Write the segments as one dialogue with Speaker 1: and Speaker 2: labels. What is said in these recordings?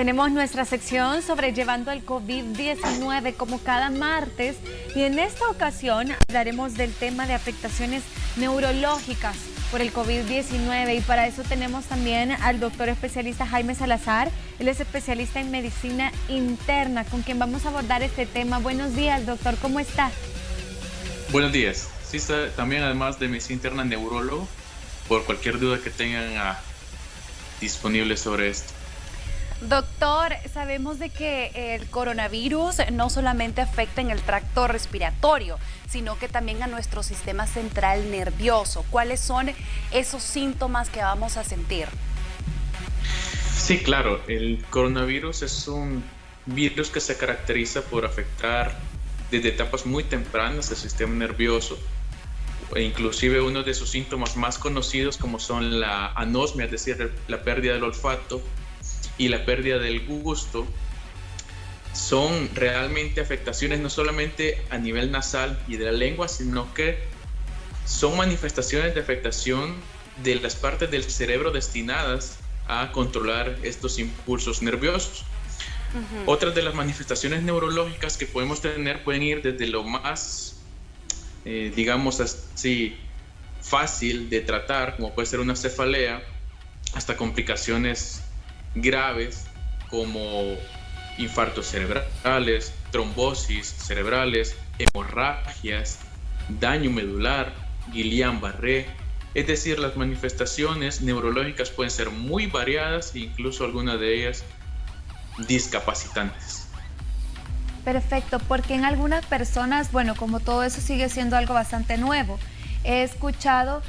Speaker 1: Tenemos nuestra sección sobrellevando el COVID-19 como cada martes y en esta ocasión hablaremos del tema de afectaciones neurológicas por el COVID-19 y para eso tenemos también al doctor especialista Jaime Salazar. Él es especialista en medicina interna con quien vamos a abordar este tema. Buenos días, doctor, ¿cómo está?
Speaker 2: Buenos días. Sí, está también además de medicina interna neurólogo por cualquier duda que tengan disponible sobre esto.
Speaker 3: Doctor, sabemos de que el coronavirus no solamente afecta en el tracto respiratorio, sino que también a nuestro sistema central nervioso. ¿Cuáles son esos síntomas que vamos a sentir?
Speaker 2: Sí, claro. El coronavirus es un virus que se caracteriza por afectar desde etapas muy tempranas el sistema nervioso. E inclusive uno de sus síntomas más conocidos como son la anosmia, es decir, la pérdida del olfato, y la pérdida del gusto, son realmente afectaciones no solamente a nivel nasal y de la lengua, sino que son manifestaciones de afectación de las partes del cerebro destinadas a controlar estos impulsos nerviosos. Otras de las manifestaciones neurológicas que podemos tener pueden ir desde lo más, digamos así, fácil de tratar, como puede ser una cefalea, hasta complicaciones graves como infartos cerebrales, trombosis cerebrales, hemorragias, daño medular, Guillain-Barré. Es decir, las manifestaciones neurológicas pueden ser muy variadas e incluso algunas de ellas discapacitantes.
Speaker 1: Perfecto, porque en algunas personas, bueno, como todo eso sigue siendo algo bastante nuevo, he escuchado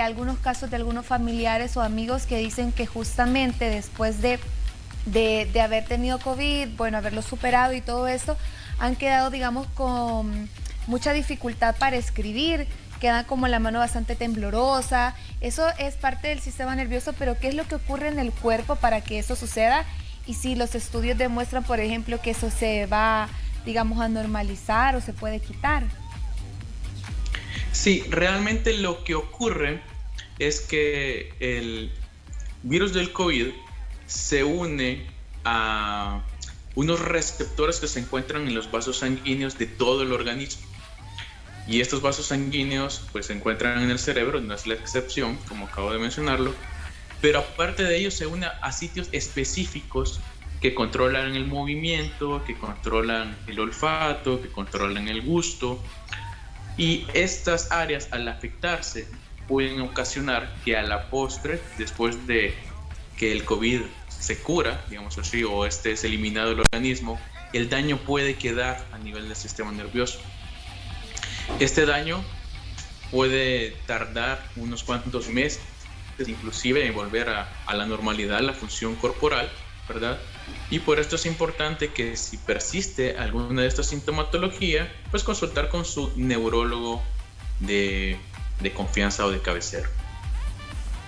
Speaker 1: algunos casos de algunos familiares o amigos que dicen que justamente después de haber tenido COVID, bueno, haberlo superado y todo esto, han quedado, digamos, con mucha dificultad para escribir, quedan como la mano bastante temblorosa. Eso es parte del sistema nervioso, pero ¿qué es lo que ocurre en el cuerpo para que eso suceda? Y si los estudios demuestran, por ejemplo, que eso se va, digamos, a normalizar o se puede quitar.
Speaker 2: Sí, realmente lo que ocurre es que el virus del COVID se une a unos receptores que se encuentran en los vasos sanguíneos de todo el organismo. Y estos vasos sanguíneos pues se encuentran en el cerebro, no es la excepción, como acabo de mencionarlo, pero aparte de ello se une a sitios específicos que controlan el movimiento, que controlan el olfato, que controlan el gusto. Y estas áreas, al afectarse, pueden ocasionar que a la postre, después de que el COVID se cura, digamos así, o es eliminado del organismo, el daño puede quedar a nivel del sistema nervioso. Este daño puede tardar unos cuantos meses, inclusive en volver a la normalidad, la función corporal, ¿verdad? Y por esto es importante que si persiste alguna de estas sintomatologías, pues consultar con su neurólogo de confianza o de cabecera.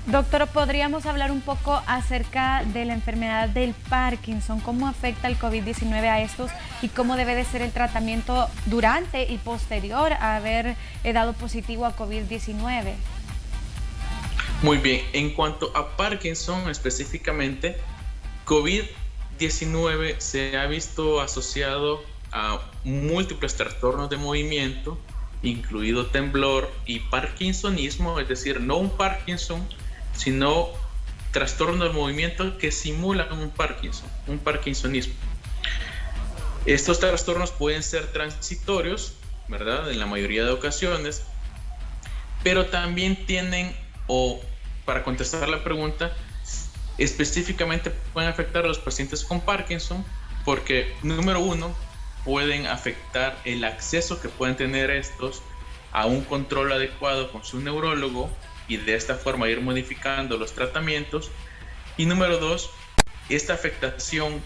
Speaker 1: Doctor, ¿podríamos hablar un poco acerca de la enfermedad del Parkinson? ¿Cómo afecta el COVID-19 a estos y cómo debe de ser el tratamiento durante y posterior a haber dado positivo a COVID-19?
Speaker 2: Muy bien, en cuanto a Parkinson específicamente, COVID-19 se ha visto asociado a múltiples trastornos de movimiento, incluido temblor y parkinsonismo, es decir, no un Parkinson, sino trastorno del movimiento que simulan un parkinsonismo. Estos trastornos pueden ser transitorios, ¿verdad? En la mayoría de ocasiones, pero también tienen, o para contestar la pregunta, específicamente pueden afectar a los pacientes con Parkinson porque, número uno, pueden afectar el acceso que pueden tener estos a un control adecuado con su neurólogo y de esta forma ir modificando los tratamientos. Y número dos, esta afectación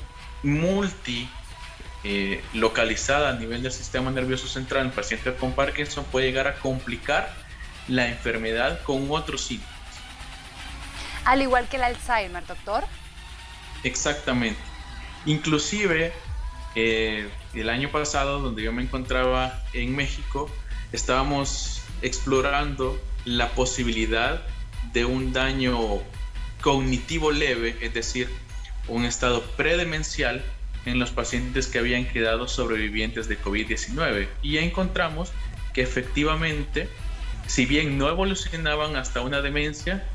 Speaker 2: localizada a nivel del sistema nervioso central en pacientes con Parkinson puede llegar a complicar la enfermedad con otros síntomas.
Speaker 3: Al igual que el Alzheimer, doctor.
Speaker 2: Exactamente. Inclusive el año pasado, donde yo me encontraba en México, estábamos explorando la posibilidad de un daño cognitivo leve, es decir, un estado predemencial en los pacientes que habían quedado sobrevivientes de COVID-19 y encontramos que efectivamente, si bien no evolucionaban hasta una demencia,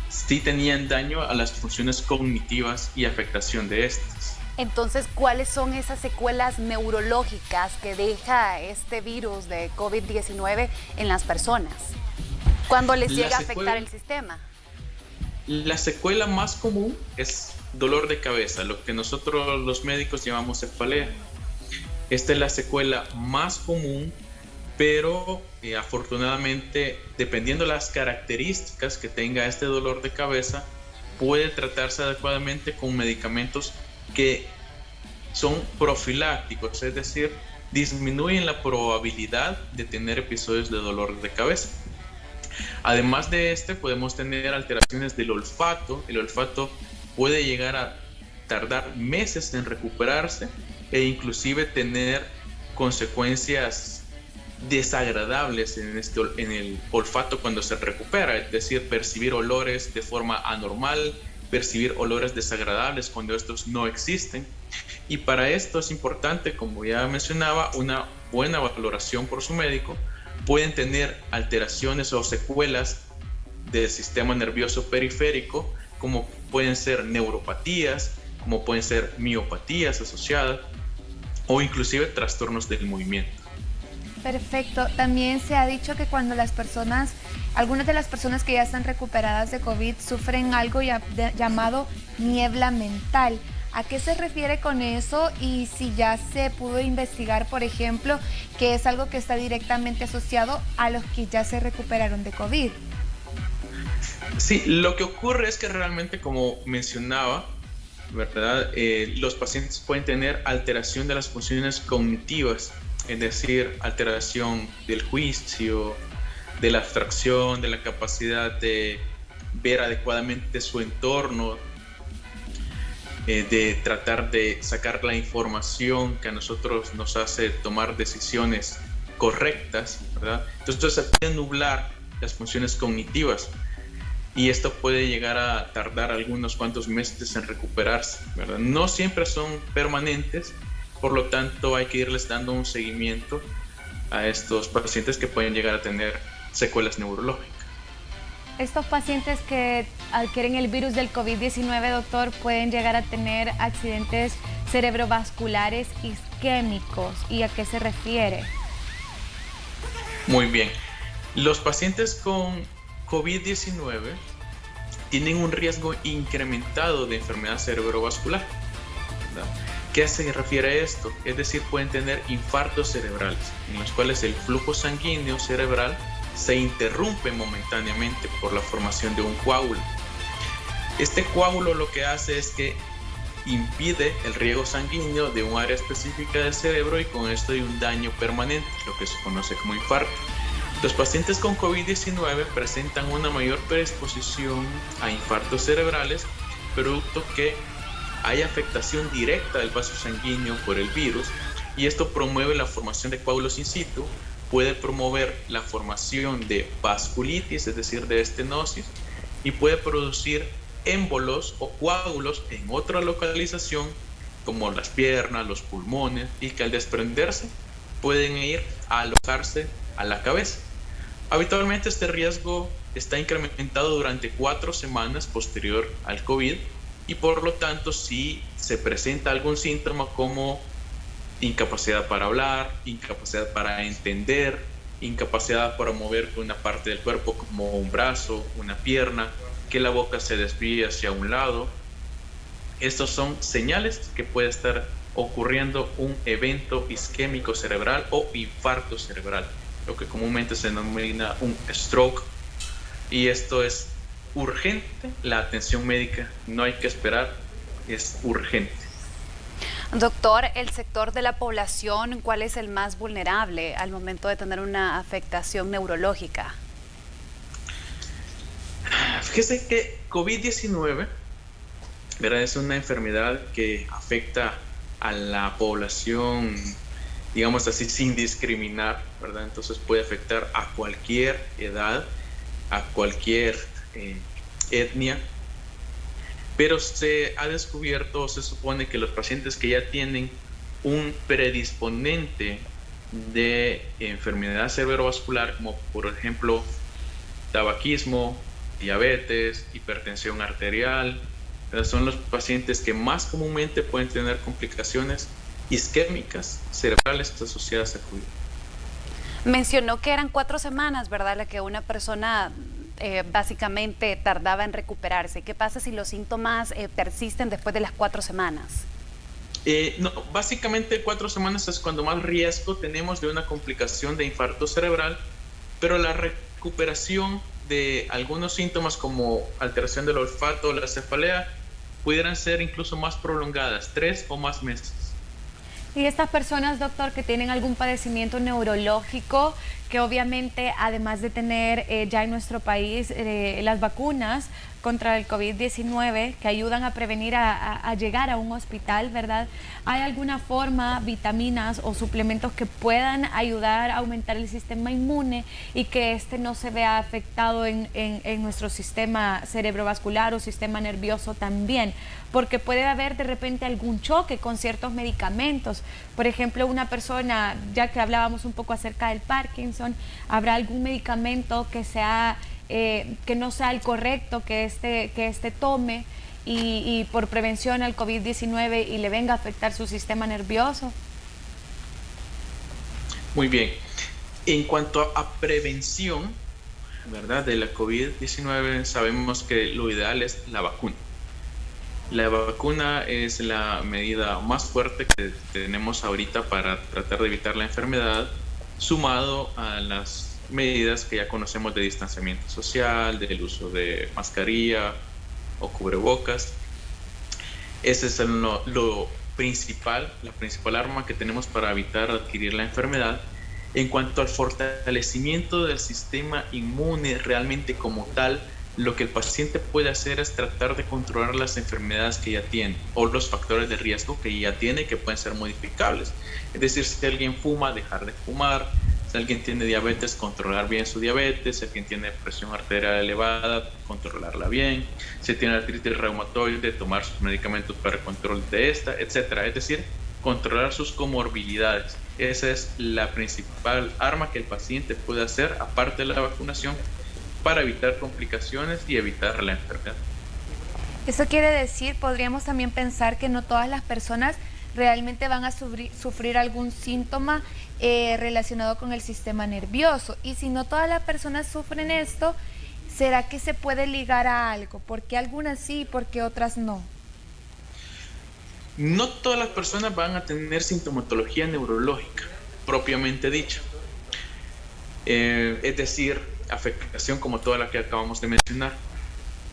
Speaker 2: sí tenían daño a las funciones cognitivas y afectación de estas.
Speaker 3: Entonces, ¿cuáles son esas secuelas neurológicas que deja este virus de COVID-19 en las personas? ¿Cuándo les llega a afectar el sistema?
Speaker 2: La secuela más común es dolor de cabeza, lo que nosotros los médicos llamamos cefalea. Esta es la secuela más común, pero afortunadamente, dependiendo de las características que tenga este dolor de cabeza, puede tratarse adecuadamente con medicamentos que son profilácticos, es decir, disminuyen la probabilidad de tener episodios de dolor de cabeza. Además de podemos tener alteraciones del olfato. El olfato puede llegar a tardar meses en recuperarse e inclusive tener consecuencias desagradables en el olfato cuando se recupera, es decir, percibir olores de forma anormal, percibir olores desagradables cuando estos no existen. Y para esto es importante, como ya mencionaba, una buena valoración por su médico. Pueden tener alteraciones o secuelas del sistema nervioso periférico, como pueden ser neuropatías, como pueden ser miopatías asociadas o inclusive trastornos del movimiento.
Speaker 1: Perfecto. También se ha dicho que cuando algunas de las personas que ya están recuperadas de COVID sufren algo llamado niebla mental. ¿A qué se refiere con eso? Y si ya se pudo investigar, por ejemplo, que es algo que está directamente asociado a los que ya se recuperaron de COVID.
Speaker 2: Sí, lo que ocurre es que realmente, como mencionaba, ¿verdad? Los pacientes pueden tener alteración de las funciones cognitivas, es decir, alteración del juicio, de la abstracción, de la capacidad de ver adecuadamente su entorno, de tratar de sacar la información que a nosotros nos hace tomar decisiones correctas, ¿verdad? Entonces se pueden nublar las funciones cognitivas y esto puede llegar a tardar algunos cuantos meses en recuperarse, ¿verdad? No siempre son permanentes, por lo tanto hay que irles dando un seguimiento a estos pacientes que pueden llegar a tener secuelas neurológicas.
Speaker 4: Estos pacientes que adquieren el virus del COVID-19, doctor, pueden llegar a tener accidentes cerebrovasculares isquémicos. ¿Y a qué se refiere?
Speaker 2: Muy bien. Los pacientes con COVID-19 tienen un riesgo incrementado de enfermedad cerebrovascular, ¿verdad? ¿Qué se refiere a esto? Es decir, pueden tener infartos cerebrales, en los cuales el flujo sanguíneo cerebral se interrumpe momentáneamente por la formación de un coágulo. Este coágulo lo que hace es que impide el riego sanguíneo de un área específica del cerebro y con esto hay un daño permanente, lo que se conoce como infarto. Los pacientes con COVID-19 presentan una mayor predisposición a infartos cerebrales, producto que hay afectación directa del vaso sanguíneo por el virus y esto promueve la formación de coágulos in situ, puede promover la formación de vasculitis, es decir, de estenosis, y puede producir émbolos o coágulos en otra localización, como las piernas, los pulmones, y que al desprenderse pueden ir a alojarse a la cabeza. Habitualmente este riesgo está incrementado durante 4 semanas posterior al COVID, y por lo tanto si se presenta algún síntoma como incapacidad para hablar, incapacidad para entender, incapacidad para mover una parte del cuerpo como un brazo, una pierna, que la boca se desvíe hacia un lado. Estos son señales que puede estar ocurriendo un evento isquémico cerebral o infarto cerebral, lo que comúnmente se denomina un stroke. Y esto es urgente, la atención médica, no hay que esperar, es urgente.
Speaker 3: Doctor, el sector de la población, ¿cuál es el más vulnerable al momento de tener una afectación neurológica?
Speaker 2: Fíjese que COVID-19, ¿verdad? Es una enfermedad que afecta a la población, digamos así, sin discriminar, ¿verdad? Entonces puede afectar a cualquier edad, a cualquier etnia. pero se ha descubierto, o se supone que los pacientes que ya tienen un predisponente de enfermedad cerebrovascular, como por ejemplo tabaquismo, diabetes, hipertensión arterial, son los pacientes que más comúnmente pueden tener complicaciones isquémicas cerebrales asociadas a COVID.
Speaker 3: Mencionó que eran 4 semanas, ¿verdad?, la que una persona básicamente tardaba en recuperarse. ¿Qué pasa si los síntomas persisten después de las 4 semanas?
Speaker 2: No, básicamente 4 semanas es cuando más riesgo tenemos de una complicación de infarto cerebral, pero la recuperación de algunos síntomas como alteración del olfato o la cefalea pudieran ser incluso más prolongadas, 3 o más meses.
Speaker 4: Y estas personas, doctor, que tienen algún padecimiento neurológico, que obviamente además de tener ya en nuestro país las vacunas contra el COVID-19 que ayudan a prevenir a llegar a un hospital, ¿verdad? ¿Hay alguna forma, vitaminas o suplementos que puedan ayudar a aumentar el sistema inmune y que este no se vea afectado en nuestro sistema cerebrovascular o sistema nervioso también? Porque puede haber de repente algún choque con ciertos medicamentos. Por ejemplo, una persona, ya que hablábamos un poco acerca del Parkinson, ¿habrá algún medicamento que sea que no sea el correcto que este tome y por prevención al COVID-19 y le venga a afectar su sistema nervioso?
Speaker 2: Muy bien. En cuanto a prevención, ¿verdad?, de la COVID-19, sabemos que lo ideal es la vacuna. La vacuna es la medida más fuerte que tenemos ahorita para tratar de evitar la enfermedad, sumado a las medidas que ya conocemos de distanciamiento social, del uso de mascarilla o cubrebocas. Ese es lo principal, la principal arma que tenemos para evitar adquirir la enfermedad. En cuanto al fortalecimiento del sistema inmune realmente como tal, lo que el paciente puede hacer es tratar de controlar las enfermedades que ya tiene o los factores de riesgo que ya tiene, que pueden ser modificables. Es decir, si alguien fuma, dejar de fumar. Si alguien tiene diabetes, controlar bien su diabetes. Si alguien tiene presión arterial elevada, controlarla bien. Si tiene artritis reumatoide, tomar sus medicamentos para el control de esta, etc. Es decir, controlar sus comorbilidades. Esa es la principal arma que el paciente puede hacer, aparte de la vacunación, para evitar complicaciones y evitar la enfermedad.
Speaker 1: Eso quiere decir, podríamos también pensar que no todas las personas realmente van a sufrir algún síntoma relacionado con el sistema nervioso. Y si no todas las personas sufren esto, ¿será que se puede ligar a algo? ¿Por qué algunas sí y por qué otras no?
Speaker 2: No todas las personas van a tener sintomatología neurológica, propiamente dicha. Es decir, afectación como toda la que acabamos de mencionar.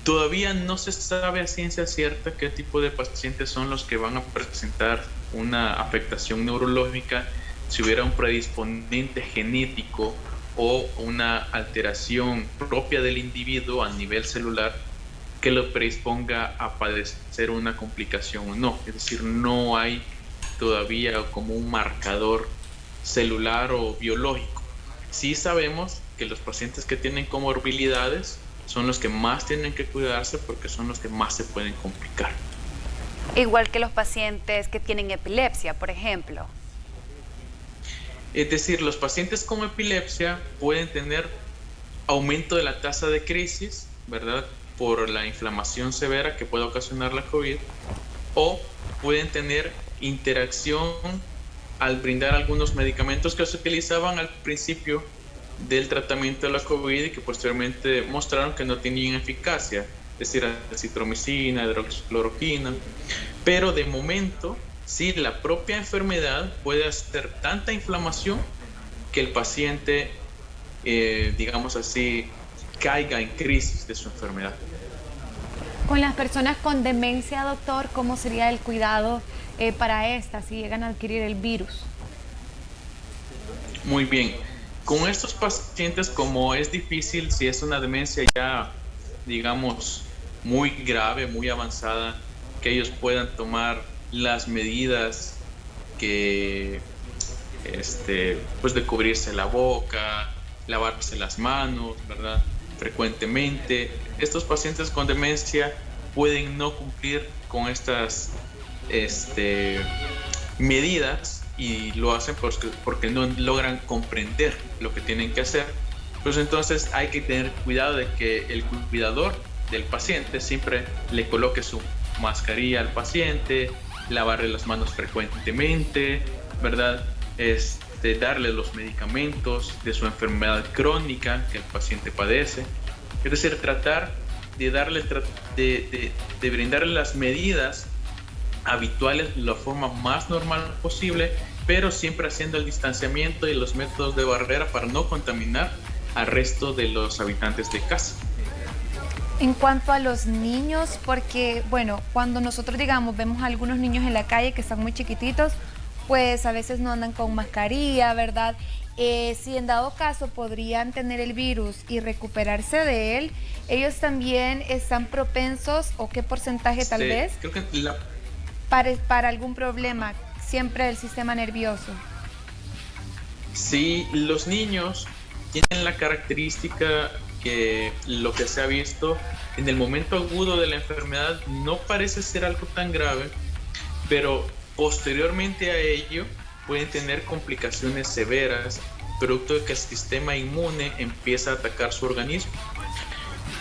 Speaker 2: Todavía no se sabe a ciencia cierta qué tipo de pacientes son los que van a presentar una afectación neurológica, si hubiera un predisponente genético o una alteración propia del individuo a nivel celular que lo predisponga a padecer una complicación o no. Es decir, no hay todavía como un marcador celular o biológico. Sí sabemos que los pacientes que tienen comorbilidades son los que más tienen que cuidarse porque son los que más se pueden complicar.
Speaker 3: Igual que los pacientes que tienen epilepsia, por ejemplo.
Speaker 2: Es decir, los pacientes con epilepsia pueden tener aumento de la tasa de crisis, ¿verdad?, por la inflamación severa que puede ocasionar la COVID, o pueden tener interacción al brindar algunos medicamentos que se utilizaban al principio del tratamiento de la COVID y que posteriormente mostraron que no tenían eficacia, es decir, acitromicina, hidroxicloroquina. Pero de momento, sí, la propia enfermedad puede hacer tanta inflamación que el paciente, digamos así, caiga en crisis de su enfermedad.
Speaker 4: Con las personas con demencia, doctor, ¿cómo sería el cuidado para estas si llegan a adquirir el virus?
Speaker 2: Muy bien. Con estos pacientes, como es difícil, si es una demencia ya, digamos, muy grave, muy avanzada, que ellos puedan tomar las medidas que, pues de cubrirse la boca, lavarse las manos, ¿verdad?, frecuentemente. Estos pacientes con demencia pueden no cumplir con estas medidas y lo hacen porque no logran comprender lo que tienen que hacer. Pues entonces hay que tener cuidado de que el cuidador del paciente siempre le coloque su mascarilla al paciente, lavarle las manos frecuentemente, ¿verdad? Darle los medicamentos de su enfermedad crónica que el paciente padece. Es decir, tratar de de brindarle las medidas habituales de la forma más normal posible, pero siempre haciendo el distanciamiento y los métodos de barrera para no contaminar al resto de los habitantes de casa.
Speaker 1: En cuanto a los niños, porque bueno, cuando nosotros digamos vemos a algunos niños en la calle que están muy chiquititos, pues a veces no andan con mascarilla, ¿verdad? Si en dado caso podrían tener el virus y recuperarse de él, ellos también están propensos, o qué porcentaje tal vez,
Speaker 2: creo que
Speaker 1: para algún problema siempre del sistema nervioso.
Speaker 2: Sí, los niños tienen la característica que lo que se ha visto en el momento agudo de la enfermedad no parece ser algo tan grave, pero posteriormente a ello pueden tener complicaciones severas, producto de que el sistema inmune empieza a atacar su organismo.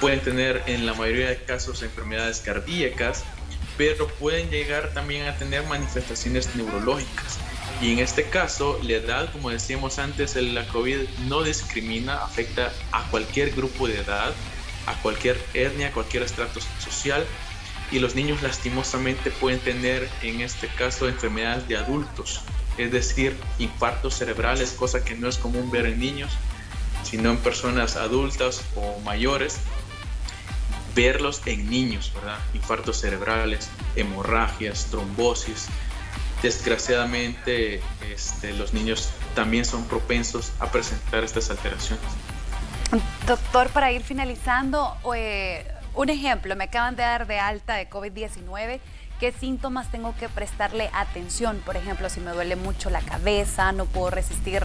Speaker 2: Pueden tener en la mayoría de casos enfermedades cardíacas, pero pueden llegar también a tener manifestaciones neurológicas. Y en este caso, la edad, como decíamos antes, la COVID no discrimina, afecta a cualquier grupo de edad, a cualquier etnia, a cualquier estrato social. Y los niños lastimosamente pueden tener, en este caso, enfermedades de adultos, es decir, infartos cerebrales, cosa que no es común ver en niños, sino en personas adultas o mayores, verlos en niños, ¿verdad? Infartos cerebrales, hemorragias, trombosis. Desgraciadamente, los niños también son propensos a presentar estas alteraciones.
Speaker 3: Doctor, para ir finalizando, un ejemplo, me acaban de dar de alta de COVID-19. ¿Qué síntomas tengo que prestarle atención? Por ejemplo, si me duele mucho la cabeza, no puedo resistir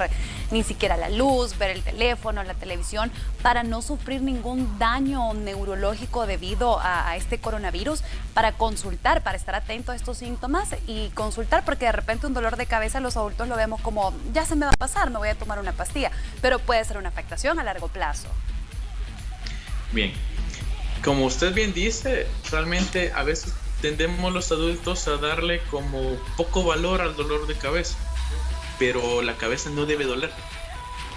Speaker 3: ni siquiera la luz, ver el teléfono, la televisión, para no sufrir ningún daño neurológico debido a este coronavirus, para consultar, para estar atento a estos síntomas y consultar, porque de repente un dolor de cabeza los adultos lo vemos como, ya se me va a pasar, me voy a tomar una pastilla, pero puede ser una afectación a largo plazo.
Speaker 2: Bien, como usted bien dice, realmente a veces tendemos los adultos a darle como poco valor al dolor de cabeza, pero la cabeza no debe doler.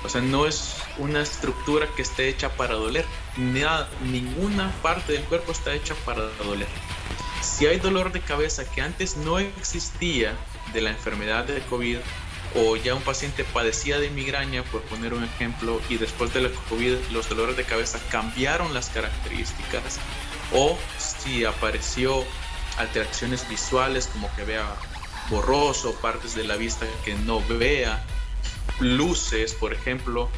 Speaker 2: O sea, no es una estructura que esté hecha para doler. Ninguna parte del cuerpo está hecha para doler. Si hay dolor de cabeza que antes no existía de la enfermedad de COVID, o ya un paciente padecía de migraña, por poner un ejemplo, y después de la COVID los dolores de cabeza cambiaron las características, o si apareció alteraciones visuales como que vea borroso, partes de la vista que no vea, luces, por ejemplo,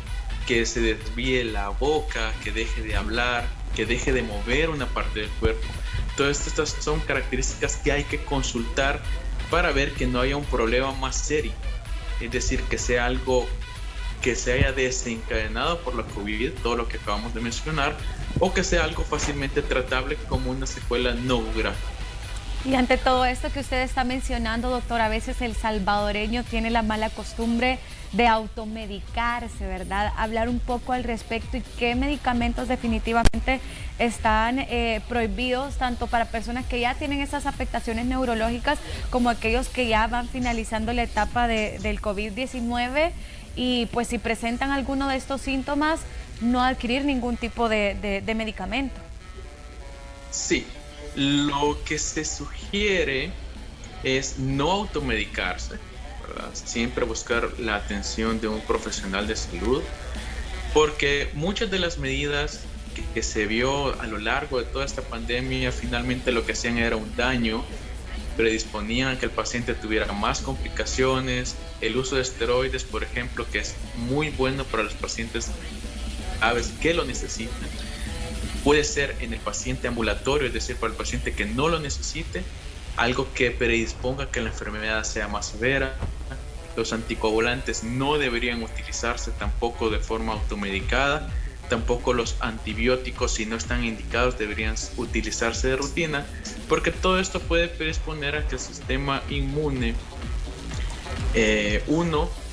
Speaker 2: que se desvíe la boca, que deje de hablar, que deje de mover una parte del cuerpo. Todas estas son características que hay que consultar para ver que no haya un problema más serio, es decir, que sea algo que se haya desencadenado por la COVID, todo lo que acabamos de mencionar, o que sea algo fácilmente tratable como una secuela no grave.
Speaker 4: Y ante todo esto que usted está mencionando, doctor, a veces el salvadoreño tiene la mala costumbre de automedicarse, ¿verdad? Hablar un poco al respecto y qué medicamentos definitivamente están prohibidos tanto para personas que ya tienen esas afectaciones neurológicas como aquellos que ya van finalizando la etapa del COVID-19 y pues si presentan alguno de estos síntomas, no adquirir ningún tipo de medicamento.
Speaker 2: Sí. Lo que se sugiere es no automedicarse, ¿verdad? Siempre buscar la atención de un profesional de salud, porque muchas de las medidas que se vio a lo largo de toda esta pandemia finalmente lo que hacían era un daño, predisponían a que el paciente tuviera más complicaciones. El uso de esteroides, por ejemplo, que es muy bueno para los pacientes graves que lo necesitan, puede ser en el paciente ambulatorio, es decir, para el paciente que no lo necesite, algo que predisponga a que la enfermedad sea más severa. Los anticoagulantes no deberían utilizarse tampoco de forma automedicada, Tampoco los antibióticos, si no están indicados, deberían utilizarse de rutina, porque todo esto puede predisponer a que el sistema inmune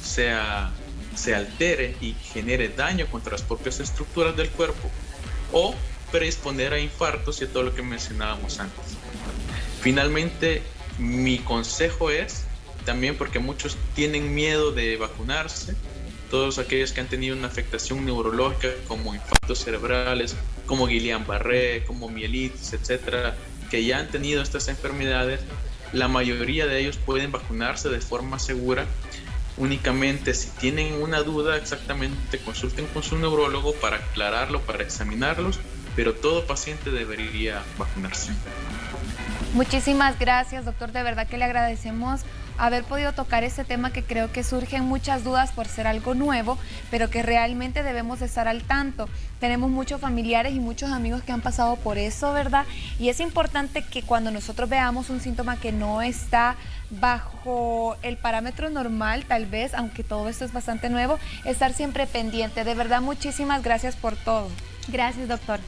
Speaker 2: se altere y genere daño contra las propias estructuras del cuerpo, o predisponer a infartos y a todo lo que mencionábamos antes. Finalmente, mi consejo es, también porque muchos tienen miedo de vacunarse, todos aquellos que han tenido una afectación neurológica como infartos cerebrales, como Guillain-Barré, como mielitis, etcétera, que ya han tenido estas enfermedades, la mayoría de ellos pueden vacunarse de forma segura. Únicamente si tienen una duda, exactamente consulten con su neurólogo para aclararlo, para examinarlos, pero todo paciente debería vacunarse.
Speaker 1: Muchísimas gracias, doctor. De verdad que le agradecemos haber podido tocar este tema, que creo que surgen muchas dudas por ser algo nuevo, pero que realmente debemos estar al tanto. Tenemos muchos familiares y muchos amigos que han pasado por eso, ¿verdad? Y es importante que cuando nosotros veamos un síntoma que no está bajo el parámetro normal, tal vez, aunque todo esto es bastante nuevo, estar siempre pendiente. De verdad, muchísimas gracias por todo.
Speaker 4: Gracias, doctor.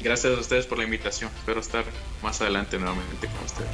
Speaker 2: Gracias a ustedes por la invitación. Espero estar más adelante nuevamente con ustedes.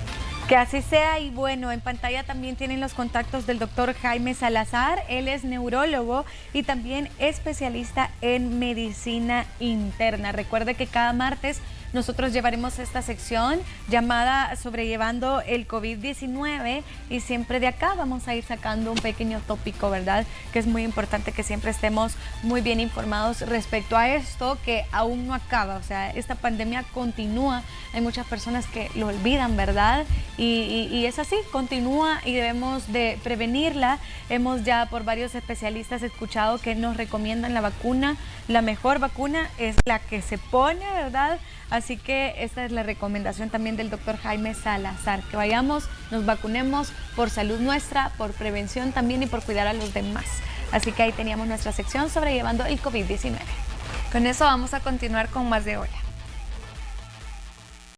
Speaker 4: Que así sea. Y bueno, en pantalla también tienen los contactos del doctor Jaime Salazar. Él es neurólogo y también especialista en medicina interna. Recuerde que cada martes nosotros llevaremos esta sección llamada Sobrellevando el COVID-19 y siempre de acá vamos a ir sacando un pequeño tópico, ¿verdad? Que es muy importante que siempre estemos muy bien informados respecto a esto, que aún no acaba. O sea, esta pandemia continúa. Hay muchas personas que lo olvidan, ¿verdad? Y es así, continúa y debemos de prevenirla. Hemos ya por varios especialistas escuchado que nos recomiendan la vacuna. La mejor vacuna es la que se pone, ¿verdad? Así que esta es la recomendación también del doctor Jaime Salazar, que vayamos, nos vacunemos por salud nuestra, por prevención también y por cuidar a los demás. Así que ahí teníamos nuestra sección Sobrellevando el COVID-19.
Speaker 1: Con eso vamos a continuar con más de Hola.